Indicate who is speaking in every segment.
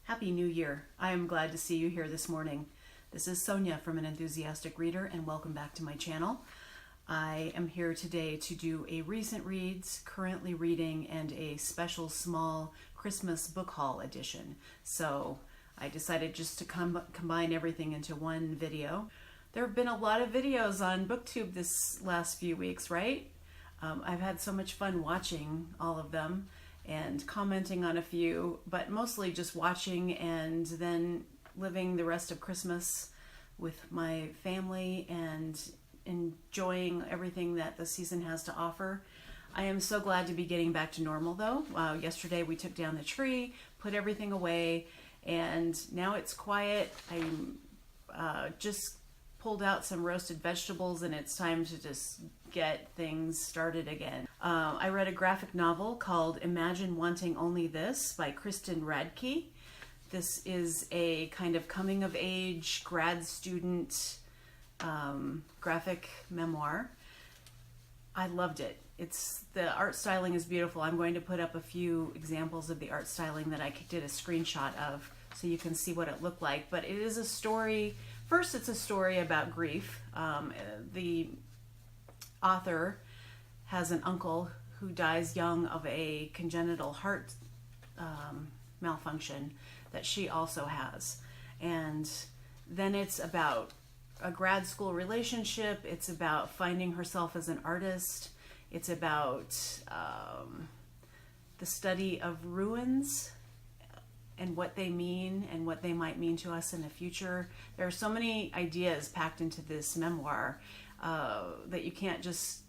Speaker 1: Happy New Year. I am glad to see you here this morning. This is Sonia from An Enthusiastic Reader, and welcome back to my channel. I am here today to do a recent reads, currently reading, and a special small Christmas book haul edition. So I decided just to combine everything into one video. There have been a lot of videos on BookTube this last few weeks, right? I've had so much fun watching all of them and commenting on a few, but mostly just watching and then living the rest of Christmas with my family and enjoying everything that the season has to offer. I am so glad to be getting back to normal though. Yesterday we took down the tree, put everything away, and now it's quiet. I just pulled out some roasted vegetables and it's time to just get things started again. I read a graphic novel called Imagine Wanting Only This by Kristen Radtke. This is a kind of coming of age grad student graphic memoir. I loved it. The art styling is beautiful. I'm going to put up a few examples of the art styling that I did a screenshot of so you can see what it looked like. But it is a story. First, it's a story about grief. The author has an uncle who dies young of a congenital heart malfunction that she also has. And then it's about a grad school relationship. It's about finding herself as an artist. It's about the study of ruins and what they mean and what they might mean to us in the future. There are so many ideas packed into this memoir that you can't just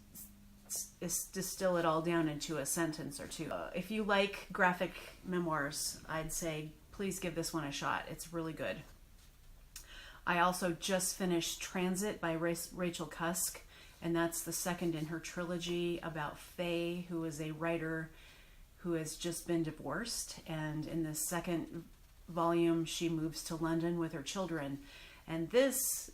Speaker 1: distill it all down into a sentence or two. If you like graphic memoirs, I'd say please give this one a shot. It's really good. I also just finished Transit by Rachel Cusk, and that's the second in her trilogy about Faye, who is a writer who has just been divorced. And in the second volume, she moves to London with her children. And this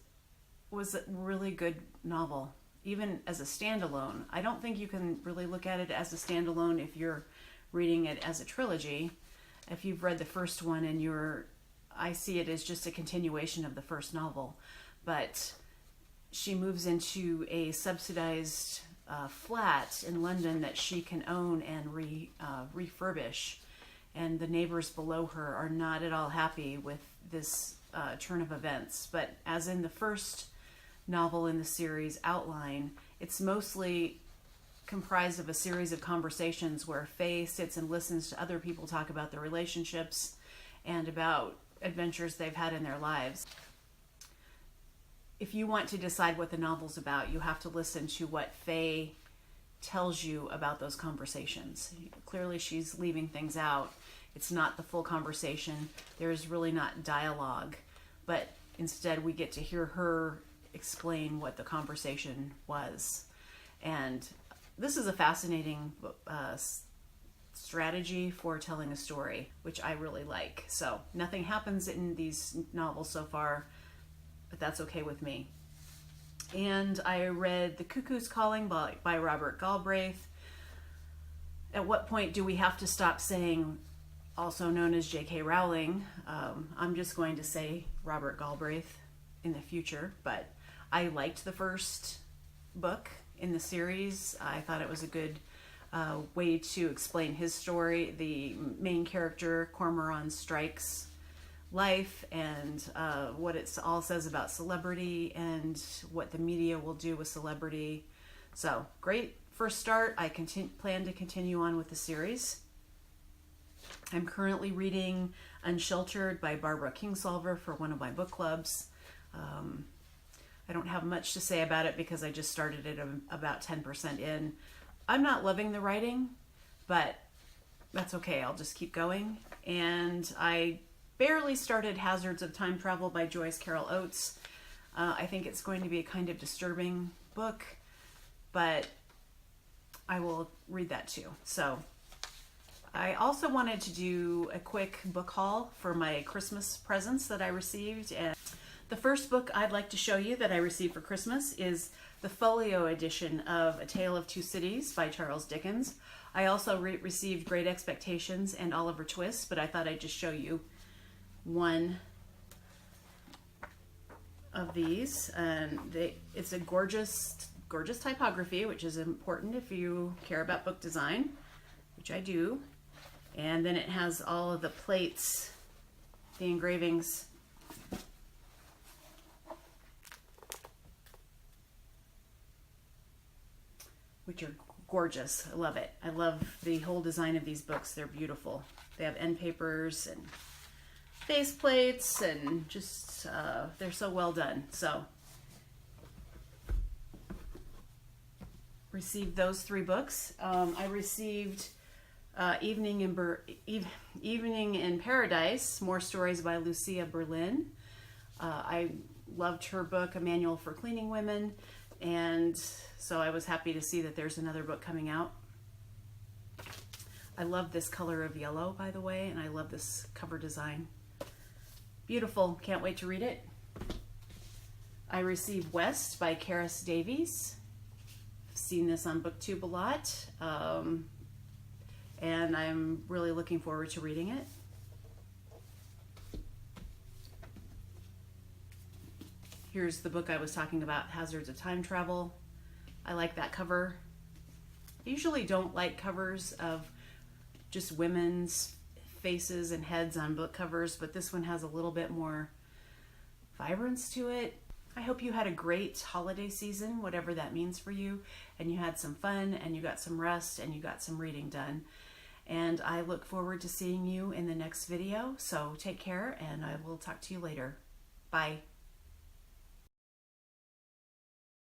Speaker 1: was a really good novel, even as a standalone. I don't think you can really look at it as a standalone if you're reading it as a trilogy. If you've read the first one and I see it as just a continuation of the first novel. But she moves into a subsidized flat in London that she can own and refurbish. And the neighbors below her are not at all happy with this turn of events. But as in the first novel in the series Outline, it's mostly comprised of a series of conversations where Faye sits and listens to other people talk about their relationships and about adventures they've had in their lives. If you want to decide what the novel's about, you have to listen to what Faye tells you about those conversations. Clearly she's leaving things out. It's not the full conversation. There's really not dialogue, but instead we get to hear her explain what the conversation was. And this is a fascinating strategy for telling a story, which I really like. So nothing happens in these novels so far, but that's okay with me. And I read The Cuckoos Calling by Robert Galbraith. At what point do we have to stop saying, also known as J.K. Rowling? I'm just going to say Robert Galbraith in the future, but I liked the first book in the series. I thought it was a good way to explain his story. The main character, Cormoran Strike's life, and what it all says about celebrity and what the media will do with celebrity. So great first start. I plan to continue on with the series. I'm currently reading Unsheltered by Barbara Kingsolver for one of my book clubs. I don't have much to say about it because I just started it about 10% in. I'm not loving the writing, but that's okay. I'll just keep going. And I barely started Hazards of Time Travel by Joyce Carol Oates. I think it's going to be a kind of disturbing book, but I will read that too. So I also wanted to do a quick book haul for my Christmas presents that I received. And the first book I'd like to show you that I received for Christmas is the folio edition of A Tale of Two Cities by Charles Dickens. I also received Great Expectations and Oliver Twist, but I thought I'd just show you one of these, and it's a gorgeous typography, which is important if you care about book design, which I do. And then it has all of the plates, the engravings. Which are gorgeous. I love it. I love the whole design of these books. They're beautiful. They have end papers and face plates, and just they're so well done. So received those 3 books. I received Evening in Paradise, More Stories by Lucia Berlin. I loved her book, A Manual for Cleaning Women, and so I was happy to see that there's another book coming out. I love this color of yellow, by the way, and I love this cover design. Beautiful. Can't wait to read it. I received West by Karis Davies. I've seen this on BookTube a lot, and I'm really looking forward to reading it. Here's the book I was talking about, Hazards of Time Travel. I like that cover. I usually don't like covers of just women's faces and heads on book covers, but this one has a little bit more vibrance to it. I hope you had a great holiday season, whatever that means for you, and you had some fun, and you got some rest, and you got some reading done. And I look forward to seeing you in the next video. So take care, and I will talk to you later. Bye.